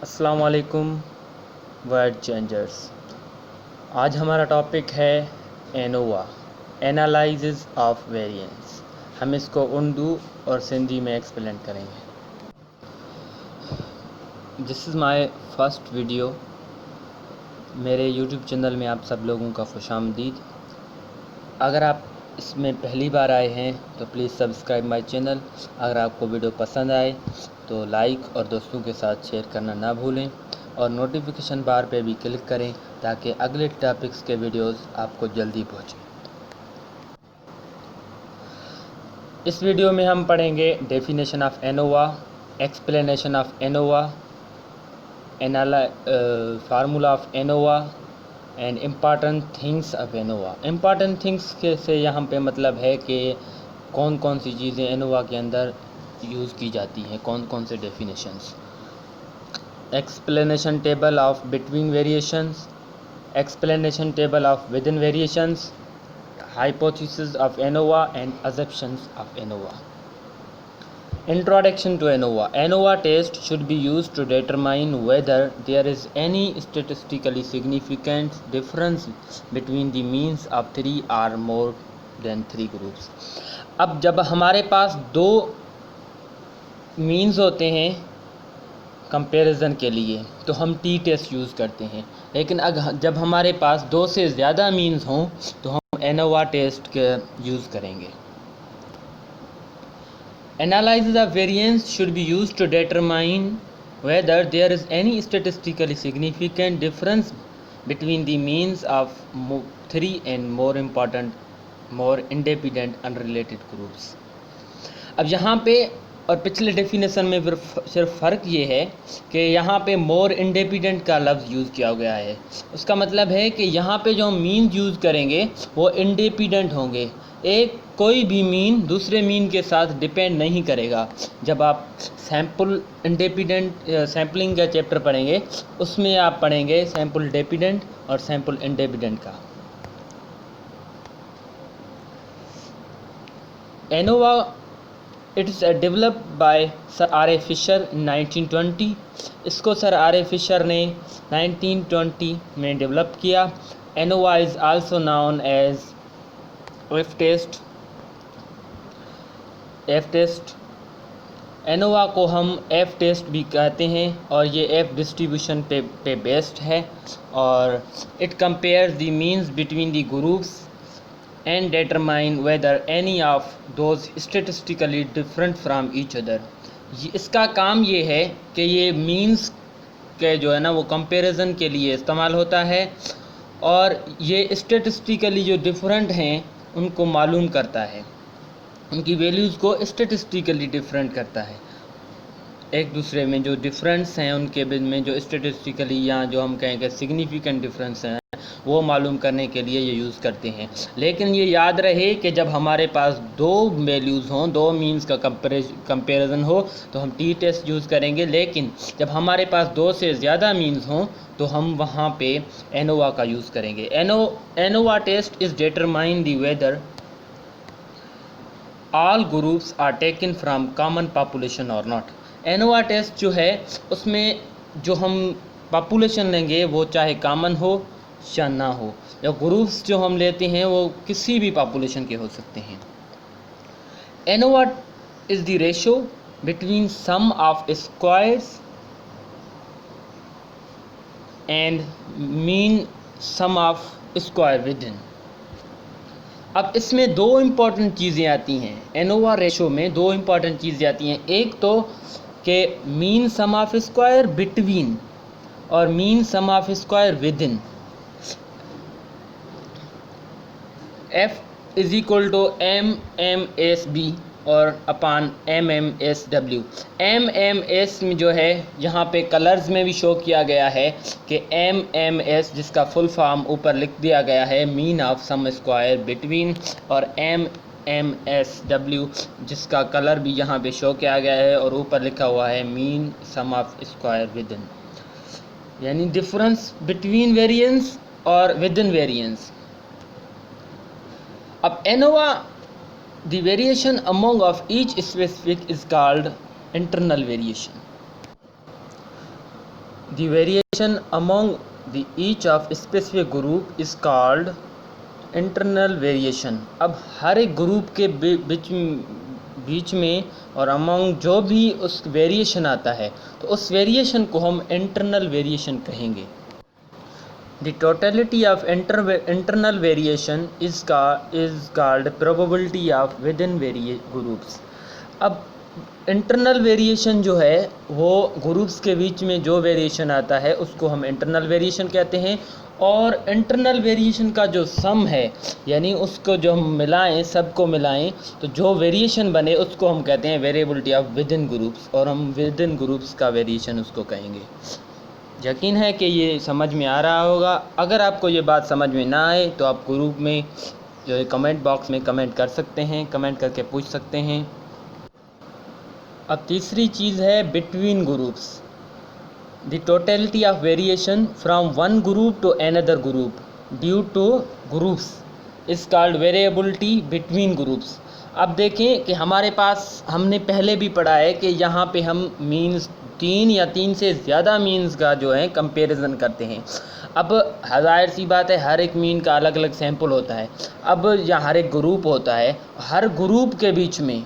अस्सलाम वालेकुम word changers. आज हमारा टॉपिक है एनोवा, एनालिसिस ऑफ वेरिएंस। हम इसको उर्दू और सिंधी में एक्सप्लेन करेंगे। This is my first video. मेरे यूट्यूब चैनल में आप सब लोगों का खुशामदीद। अगर आप इसमें पहली बार आए हैं तो प्लीज़ सब्सक्राइब माय चैनल। अगर आपको वीडियो पसंद आए तो लाइक और दोस्तों के साथ शेयर करना ना भूलें और नोटिफिकेशन बार पे भी क्लिक करें ताकि अगले टॉपिक्स के वीडियोस आपको जल्दी पहुँचें। इस वीडियो में हम पढ़ेंगे definition of ANOVA, explanation of ANOVA, formula of ANOVA and important things of ANOVA. Important things के से यहाँ पे मतलब है कि कौन कौन सी चीज़ें एनोवा के अंदर यूज़ की जाती हैं, कौन कौन से definitions. Explanation table of between variations, explanation table of with in variations, hypothesis of ANOVA and assumptions of ANOVA. Introduction to ANOVA. ANOVA test should be used to determine whether there is any statistically significant difference between the means of 3 or more than 3 groups. अब जब हमारे पास दो means होते हैं comparison के लिए तो हम टी टेस्ट यूज़ करते हैं, लेकिन अगर जब हमारे पास दो से ज़्यादा मीन्स हों तो हम एनोवा टेस्ट के यूज़ करेंगे। Analysis of variance should be used to determine whether there is any statistically significant difference between the means of 3 and more important more independent unrelated groups. अब यहाँ पे और पिछले डेफिनेशन में सिर्फ फ़र्क ये है कि यहाँ पे मोर इंडिपेंडेंट का लफ्ज़ यूज़ किया गया है। उसका मतलब है कि यहाँ पे जो मीन यूज़ करेंगे वो इंडिपेंडेंट होंगे। एक कोई भी मीन दूसरे मीन के साथ डिपेंड नहीं करेगा। जब आप सैम्पल इंडिपेंडेंट सैम्पलिंग का चैप्टर पढ़ेंगे उसमें आप पढ़ेंगे सैम्पल डिपेंडेंट और सैम्पल इंडिपेंडेंट का। ANOVA it is developed by sir R A. Fisher 1920। इसको सर आर.ए. फिशर ने 1920 में डेवलप किया। ANOVA is also known as F test. ANOVA को हम एफ टेस्ट भी कहते हैं और ये एफ डिस्ट्रीब्यूशन पे बेस्ड है और it compares the means between the groups and determine whether any of those statistically different from each other। इसका काम ये है कि ये मीन्स के जो है ना वो कंपैरिजन के लिए इस्तेमाल होता है और ये स्टेटिस्टिकली जो डिफरेंट हैं उनको मालूम करता है, उनकी वैल्यूज़ को स्टेटिस्टिकली डिफरेंट करता है। एक दूसरे में जो डिफरेंस हैं उनके बीच में जो स्टेटिस्टिकली या जो हम कहेंगे सिग्निफिकेंट डिफरेंस हैं वो मालूम करने के लिए ये यूज़ करते हैं। लेकिन ये याद रहे कि जब हमारे पास दो वैल्यूज़ हों, दो मीन्स का कंपैरिजन हो तो हम टी टेस्ट यूज़ करेंगे, लेकिन जब हमारे पास दो से ज़्यादा मीन्स हों तो हम वहाँ पे एनोवा का यूज़ करेंगे। ANOVA test is determine the whether all groups are taken from common population और नॉट। एनोवा टेस्ट जो है उसमें जो हम पॉपुलेशन लेंगे वो चाहे कॉमन हो या ना हो, या ग्रुप्स जो हम लेते हैं वो किसी भी पॉपुलेशन के हो सकते हैं। ANOVA is the ratio between sum of squares and mean sum of square with in. अब इसमें दो इम्पॉर्टेंट चीज़ें आती हैं। एनोवा रेशो में दो इम्पॉर्टेंट चीज़ें आती हैं, एक तो कि mean sum of square between और mean sum of square with इन। F is equal to MMSB और अपान MMSW। MMS में जो है यहाँ पे कलर्स में भी शो किया गया है कि MMS जिसका फुल फॉर्म ऊपर लिख दिया गया है mean of sum square between, और MMSW जिसका कलर भी यहाँ पे शो किया गया है और ऊपर लिखा हुआ है mean sum of square with in, यानी डिफरेंस बिटवीन वेरिएंस और विद इन वेरिएंस। अब ANOVA the variation among of each specific is called internal variation. The variation among the each of specific group is called internal variation. अब हर एक group के बीच में और among जो भी उस वेरिएशन आता है तो उस वेरिएशन को हम इंटरनल वेरिएशन कहेंगे। The totality of internal variation is called probability of with in groups. अब इंटरनल वेरिएशन जो है वो ग्रुप्स के बीच में जो वेरिएशन आता है उसको हम इंटरनल वेरिएशन कहते हैं, और इंटरनल वेरिएशन का जो सम है यानी उसको जो हम मिलाएं, सबको मिलाएं तो जो वेरिएशन बने उसको हम कहते हैं variability of with in groups, और हम विद इन ग्रुप्स का वेरिएशन उसको कहेंगे। यकीन है कि ये समझ में आ रहा होगा। अगर आपको ये बात समझ में ना आए तो आप ग्रुप में जो है कमेंट बॉक्स में कमेंट कर सकते हैं, कमेंट करके पूछ सकते हैं। अब तीसरी चीज़ है between groups. The totality of variation from one group to another group due to groups is called variability between groups. अब देखें कि हमारे पास हमने पहले भी पढ़ा है कि यहाँ पे हम मीन्स 3 या 3 से ज़्यादा मीन्स का जो है कंपैरिजन करते हैं। अब ज़ाहिर सी बात है हर एक मीन का अलग अलग सैंपल होता है। अब यहाँ हर एक ग्रुप होता है, हर ग्रुप के बीच में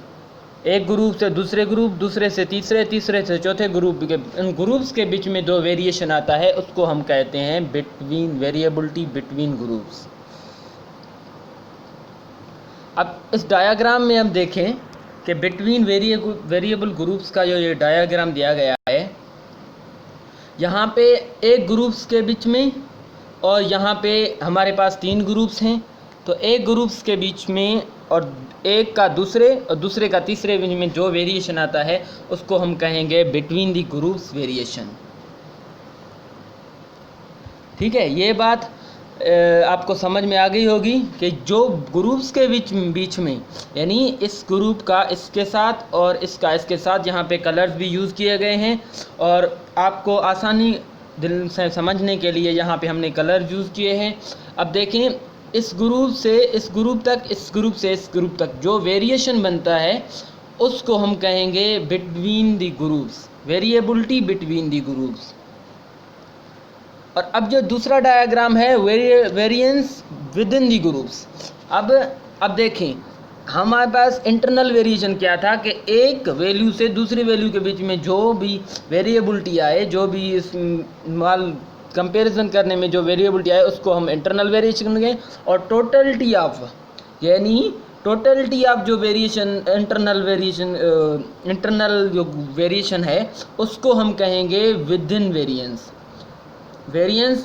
एक ग्रुप से दूसरे ग्रुप, दूसरे से तीसरे, तीसरे से चौथे ग्रुप के इन ग्रुप्स के बीच में जो वेरिएशन आता है उसको हम कहते हैं बिटवीन वेरिएबिलिटी बिटवीन ग्रुप्स। अब इस डायग्राम में हम देखें कि बिटवीन वेरिएबल ग्रुप्स का जो ये डायग्राम दिया गया है, यहाँ पे एक ग्रुप्स के बीच में और यहाँ पे हमारे पास 3 ग्रुप्स हैं, तो एक ग्रुप्स के बीच में और एक का दूसरे और दूसरे का तीसरे बीच में जो वेरिएशन आता है उसको हम कहेंगे बिटवीन दी ग्रुप्स वेरिएशन। ठीक है, ये बात आपको समझ में आ गई होगी कि जो ग्रुप्स के बीच में यानी इस ग्रुप का इसके साथ और इसका इसके साथ यहाँ पे कलर्स भी यूज़ किए गए हैं, और आपको आसानी दिल से समझने के लिए यहाँ पे हमने कलर यूज़ किए हैं। अब देखें इस ग्रुप से इस ग्रुप तक, इस ग्रुप से इस ग्रुप तक जो वेरिएशन बनता है उसको हम कहेंगे between the groups, variability between the groups. और अब जो दूसरा डायग्राम है variance with in the groups. अब देखें हमारे पास इंटरनल वेरिएशन क्या था कि एक वैल्यू से दूसरी वैल्यू के बीच में जो भी वेरिएबिलिटी आए, जो भी इस माल कंपैरिजन करने में जो वेरिएबिलिटी आए उसको हम इंटरनल वेरिएशन कहेंगे, और टोटलिटी ऑफ यानी टोटलिटी ऑफ जो वेरिएशन इंटरनल जो वेरिएशन है उसको हम कहेंगे with in variance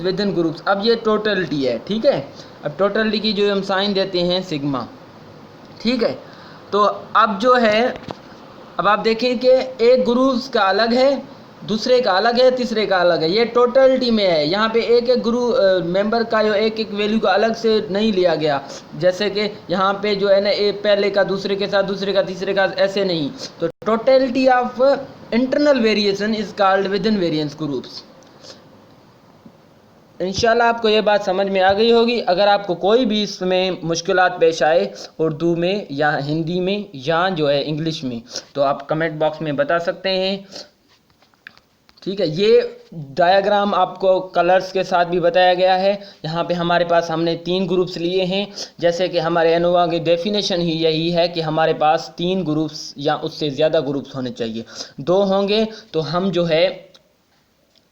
with in groups. अब ये टोटलिटी है, ठीक है। अब टोटलिटी की जो हम साइन देते हैं सिग्मा, ठीक है। तो अब जो है अब आप देखें कि एक ग्रुप्स का अलग है, दूसरे का अलग है, तीसरे का अलग है, ये टोटलिटी में है। यहाँ पे एक एक ग्रुप मेंबर का जो एक एक वैल्यू का अलग से नहीं लिया गया, जैसे कि यहाँ पे जो है ना पहले का दूसरे के साथ, दूसरे का तीसरे का, ऐसे नहीं। तो totality of internal variation is called with in variance groups. इंशाल्लाह आपको ये बात समझ में आ गई होगी। अगर आपको कोई भी इसमें मुश्किलात पेश आए उर्दू में या हिंदी में या जो है इंग्लिश में, तो आप कमेंट बॉक्स में बता सकते हैं, ठीक है। ये डायग्राम आपको कलर्स के साथ भी बताया गया है। यहाँ पे हमारे पास हमने 3 ग्रुप्स लिए हैं, जैसे कि हमारे एनोवा की डेफिनेशन ही यही है कि हमारे पास 3 ग्रुप्स या उससे ज़्यादा ग्रुप्स होने चाहिए। 2 होंगे तो हम जो है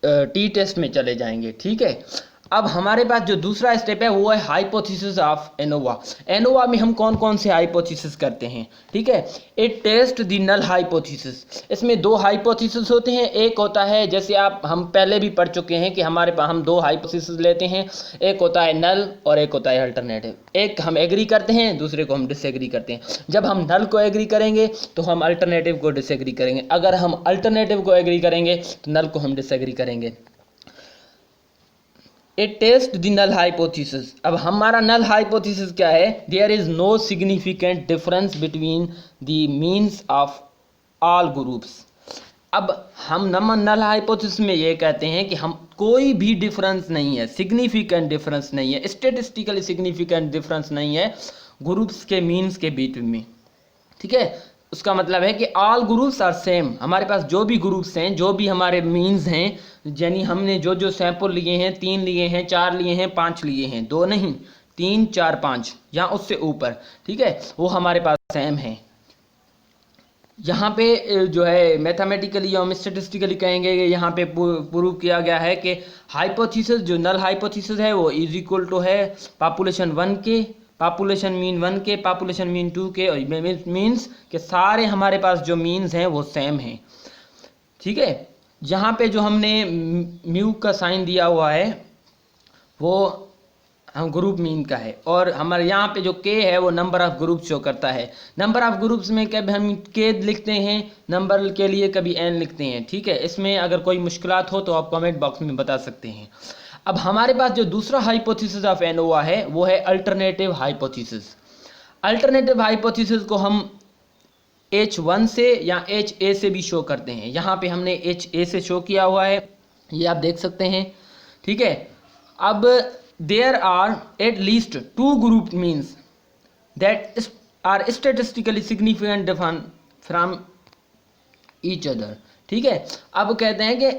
टी टेस्ट में चले जाएंगे, ठीक है। अब हमारे पास जो दूसरा स्टेप है वो है हाइपोथेसिस ऑफ एनोवा। एनोवा में हम कौन कौन से हाइपोथेसिस करते हैं, ठीक है। It test the null hypothesis. इसमें 2 हाइपोथेसिस होते हैं। एक होता है जैसे हम पहले भी पढ़ चुके हैं कि हमारे पास हम 2 हाइपोथेसिस लेते हैं, एक होता है नल और एक होता है अल्टरनेटिव। एक हम एग्री करते हैं, दूसरे को हम डिसएग्री करते हैं। जब हम नल को एग्री करेंगे तो हम अल्टरनेटिव को डिसएग्री करेंगे, अगर हम अल्टरनेटिव को एग्री करेंगे तो नल को हम डिसएग्री करेंगे। It test the null hypothesis. अब हमारा नल हाइपोथेसिस क्या है? There is no significant difference between the means of all groups. अब हम नल हाइपोथेसिस में ये कहते हैं कि हम कोई भी डिफरेंस नहीं है, सिग्निफिकेंट डिफरेंस नहीं है, स्टेटिस्टिकली सिग्निफिकेंट डिफरेंस नहीं है ग्रुप्स के मीन्स के बीच में, ठीक है। उसका मतलब है कि ऑल ग्रुप्स आर सेम, हमारे पास जो भी ग्रुप्स हैं, जो भी हमारे मीन्स हैं, यानी हमने जो जो सैंपल लिए हैं, 3 लिए हैं, 4 लिए हैं, 5 लिए हैं, 2 नहीं, 3 4 5 या उससे ऊपर, ठीक है, वो हमारे पास सेम है। यहाँ पे जो है मैथमेटिकली या स्टेटिस्टिकली कहेंगे, यहाँ पे प्रूव किया गया है कि हाइपोथेसिस, जो नल हाइपोथेसिस है वो इज इक्वल टू है पॉपुलेशन 1 के, पॉपुलेशन मीन 1 के, पॉपुलेशन मीन 2 के, और मीन्स कि सारे हमारे पास जो मीन्स हैं वो सेम हैं, ठीक है। यहाँ पे जो हमने म्यू का साइन दिया हुआ है वो हम ग्रुप मीन का है, और हमारे यहाँ पे जो के है वो नंबर ऑफ ग्रुप शो करता है। नंबर ऑफ ग्रुप्स में कभी हम के लिखते हैं, नंबर के लिए कभी एन लिखते हैं, ठीक है। इसमें अगर कोई मुश्किलात हो तो आप कमेंट बॉक्स में बता सकते हैं। अब हमारे पास जो दूसरा हाइपोथेसिस ऑफ एनोवा है वो है अल्टरनेटिव हाइपोथेसिस। अल्टरनेटिव हाइपोथेसिस को हम H1 से या HA से भी शो करते हैं। यहाँ पे हमने HA से शो किया हुआ है, ये आप देख सकते हैं, ठीक है। अब there are at least 2 group means that are statistically significant from each other, ठीक है। अब कहते हैं कि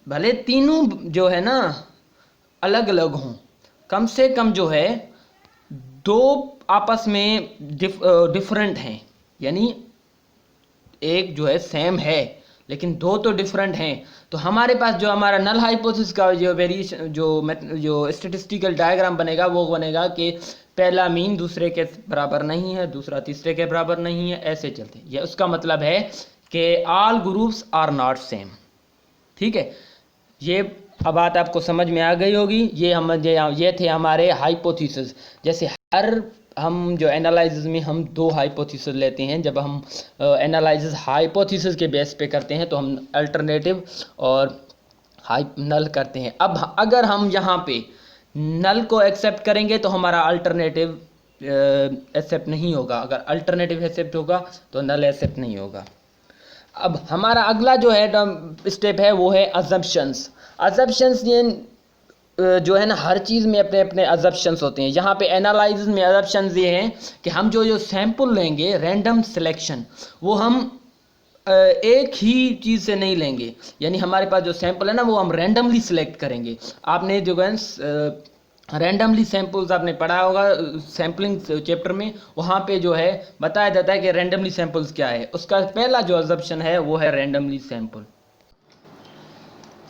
भले तीनों जो है ना अलग अलग हों, कम से कम जो है 2 आपस में डिफरेंट हैं, यानी एक जो है सेम है लेकिन 2 तो डिफरेंट हैं। तो हमारे पास जो हमारा नल हाइपोथेसिस का जो वेरिएशन जो स्टैटिस्टिकल डायग्राम बनेगा वो बनेगा कि पहला मीन दूसरे के बराबर नहीं है, दूसरा तीसरे के बराबर नहीं है, ऐसे चलते हैं। ये उसका मतलब है कि all groups are not same, ठीक है। ये अब बात आपको समझ में आ गई होगी। ये थे हमारे हाइपोथेसिस। जैसे हर हम जो एनालिसिस में हम 2 हाइपोथेसिस लेते हैं, जब हम एनालिसिस हाइपोथेसिस के बेस पे करते हैं तो हम अल्टरनेटिव और नल करते हैं। अब अगर हम यहाँ पे नल को एक्सेप्ट करेंगे तो हमारा अल्टरनेटिव एक्सेप्ट नहीं होगा, अगर अल्टरनेटिव एक्सेप्ट होगा तो नल एक्सेप्ट नहीं होगा। अब हमारा अगला जो है स्टेप है वो है अजम्पशंस। अजम्पशंस ये जो है ना, हर चीज़ में अपने अपने अजम्पशंस होते हैं। यहाँ पे एनालिसिस में अजम्पशंस ये हैं कि हम जो जो सैंपल लेंगे, रैंडम सिलेक्शन, वो हम एक ही चीज़ से नहीं लेंगे, यानी हमारे पास जो सैंपल है ना वो हम रैंडमली सिलेक्ट करेंगे। आपने जो है रैंडमली सैंपल्स आपने पढ़ा होगा सैम्पलिंग चैप्टर में, वहाँ पे जो है बताया जाता है कि रैंडमली सैंपल्स क्या है। उसका पहला जो अजम्पशन है वो है रैंडमली सैंपल,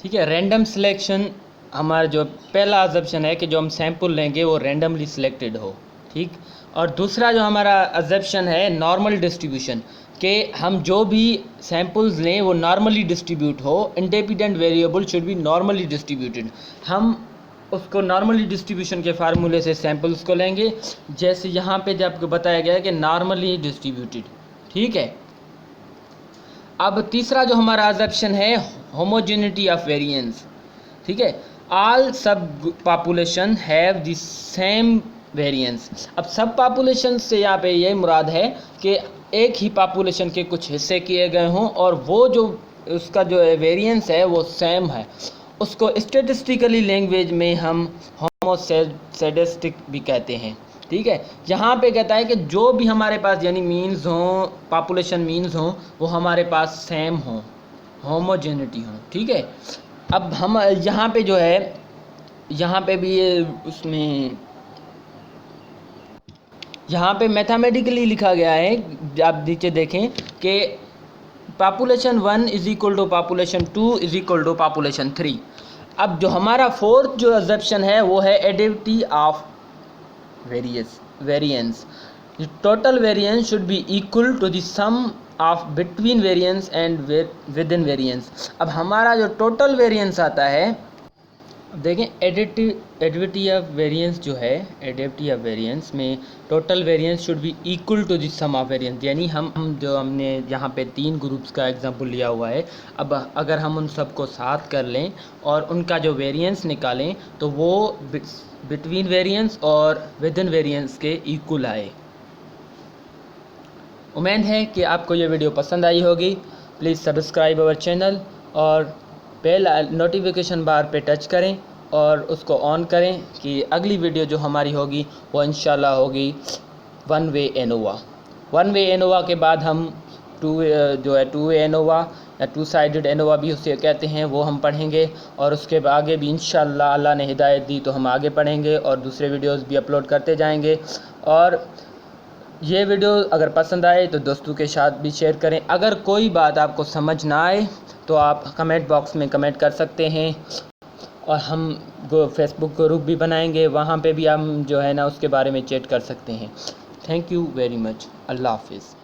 ठीक है। रैंडम सिलेक्शन हमारा जो पहला अजम्पशन है कि जो हम सैंपल लेंगे वो रैंडमली सिलेक्टेड हो, ठीक। और दूसरा जो हमारा अजम्पशन है नॉर्मल डिस्ट्रीब्यूशन, कि हम जो भी सैंपल्स लें वो नॉर्मली डिस्ट्रीब्यूट हो। Independent variable should be normally distributed. हम उसको नॉर्मली डिस्ट्रीब्यूशन के फार्मूले से सैंपल्स को लेंगे, जैसे यहाँ पे जब आपको बताया गया है कि नॉर्मली डिस्ट्रीब्यूटेड, ठीक है। अब तीसरा जो हमारा अजम्पशन है होमोजेनिटी ऑफ वेरिएंस, ठीक है। ऑल सब population have the same variance. अब सब पॉपुलेशन से यहाँ पे यही मुराद है कि एक ही पॉपुलेशन के कुछ हिस्से किए गए हों और वो जो उसका जो वेरिएंस है वो सेम है। उसको स्टेटिस्टिकली लैंग्वेज में हम होमोसेडेस्टिक भी कहते हैं, ठीक है। यहाँ पे कहता है कि जो भी हमारे पास यानी मीन्स हों, पॉपुलेशन मीन्स हों, वो हमारे पास सेम हों, होमोजेनिटी हों, ठीक है। अब हम यहाँ पे जो है यहाँ पे भी उसमें यहाँ पे मैथमेटिकली लिखा गया है, आप नीचे देखें कि population 1 is equal to population 2 is equal to population 3। अब जो हमारा फोर्थ जो अजम्पशन है वो है additivity of variance. Total variance should be equal to the sum of between variance and within variance. अब हमारा जो टोटल वेरिएंस आता है, देखें एडिटिविटी ऑफ वेरिएंस जो है, एडिटिविटी ऑफ वेरिएंस में total variance should be equal to the sum of variance, यानी हम जो हमने यहाँ पे 3 ग्रुप्स का एग्जांपल लिया हुआ है, अब अगर हम उन सबको साथ कर लें और उनका जो वेरिएंस निकालें तो वो बिटवीन वेरिएंस और विद इन वेरिएंस के इक्वल आए। उम्मीद है कि आपको ये वीडियो पसंद आई होगी। प्लीज़ सब्सक्राइब अवर चैनल और बेल नोटिफिकेशन बार पे टच करें और उसको ऑन करें कि अगली वीडियो जो हमारी होगी वो इंशाल्लाह होगी one way ANOVA. One way ANOVA के बाद हम जो है टू वे एनोवा या टू साइडेड एनोवा भी उसे कहते हैं, वो हम पढ़ेंगे। और उसके आगे भी इंशाल्लाह अल्लाह ने हिदायत दी तो हम आगे पढ़ेंगे और दूसरे वीडियोस भी अपलोड करते जाएंगे। और ये वीडियो अगर पसंद आए तो दोस्तों के साथ भी शेयर करें। अगर कोई बात आपको समझ ना आए तो आप कमेंट बॉक्स में कमेंट कर सकते हैं, और हम फेसबुक ग्रुप भी बनाएंगे, वहाँ पे भी हम जो है ना उसके बारे में चैट कर सकते हैं। Thank you very much. Allah हाफिज़।